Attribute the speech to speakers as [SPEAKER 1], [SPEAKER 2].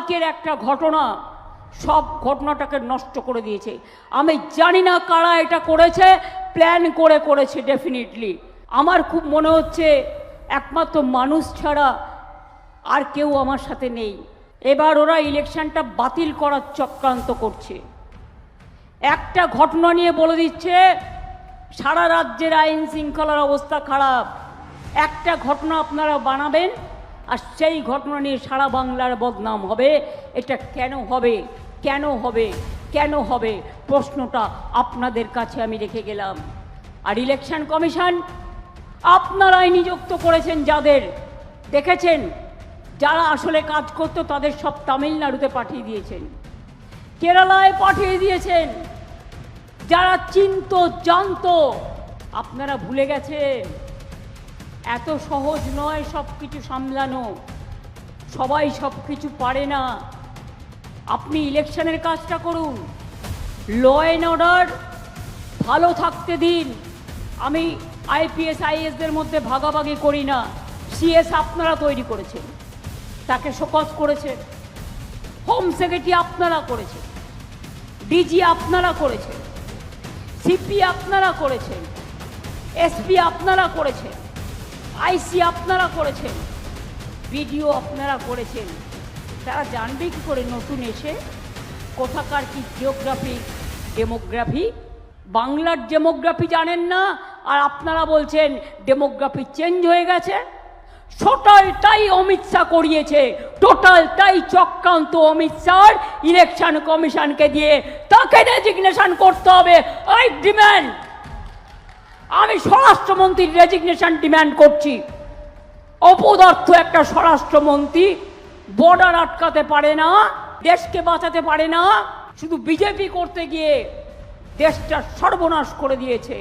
[SPEAKER 1] কালকের একটা ঘটনা সব ঘটনাটাকে নষ্ট করে দিয়েছে। আমি জানি না কারা এটা করেছে, প্ল্যান করে করেছে ডেফিনেটলি। আমার খুব মনে হচ্ছে একমাত্র মানুষ ছাড়া আর কেউ আমার সাথে নেই। এবার ওরা ইলেকশনটা বাতিল করার চক্রান্ত করছে। একটা ঘটনা নিয়ে বলে দিচ্ছে সারা রাজ্যের আইন শৃঙ্খলার অবস্থা খারাপ। একটা ঘটনা আপনারা বানাবেন আর সেই ঘটনা নিয়ে সারা বাংলার বদনাম হবে। এটা কেন হবে, কেন হবে, কেন হবে, প্রশ্নটা আপনাদের কাছে আমি রেখে গেলাম। আর ইলেকশন কমিশন আপনারাই নিযুক্ত করেছেন, যাদের দেখেছেন যারা আসলে কাজ করতো তাদের সব তামিলনাড়ুতে পাঠিয়ে দিয়েছেন, কেরালায় পাঠিয়ে দিয়েছেন। যারা চিনতো জানতো, আপনারা ভুলে গেছেন এত সহজ নয় সব কিছু সামলানো। সবাই সব কিছু পারে না। আপনি ইলেকশনের কাজটা করুন, ল অ্যান্ড অর্ডার ভালো থাকতে দিন। আমি আইপিএস আইএসদের মধ্যে ভাগাভাগি করি না। সিএস আপনারা তৈরি করেছেন, তাকে শোকজ করেছেন। হোম সেক্রেটারি আপনারা করেছেন, ডিজি আপনারা করেছেন, সিপি আপনারা করেছেন, এসপি আপনারা করেছেন, আইসি আপনারা করেছেন, বিডিও আপনারা করেছেন। তারা জানবে কি করে নতুন এসে কোথাকার কি জিওগ্রাফি, ডেমোগ্রাফি? বাংলার ডেমোগ্রাফি জানেন না, আর আপনারা বলছেন ডেমোগ্রাফি চেঞ্জ হয়ে গেছে। টোটালটাই অমিত শাহ করিয়েছে, টোটালটাই চক্রান্ত অমিত শাহ ইলেকশন কমিশনকে দিয়ে। তাকে রেজিগনেশন করতে হবে। আমি স্বরাষ্ট্রমন্ত্রীর রেজিগনেশন ডিমান্ড করছি। অপদার্থ একটা স্বরাষ্ট্রমন্ত্রী, বর্ডার আটকাতে পারে না, দেশকে বাঁচাতে পারে না, শুধু বিজেপি করতে গিয়ে দেশটা সর্বনাশ করে দিয়েছে।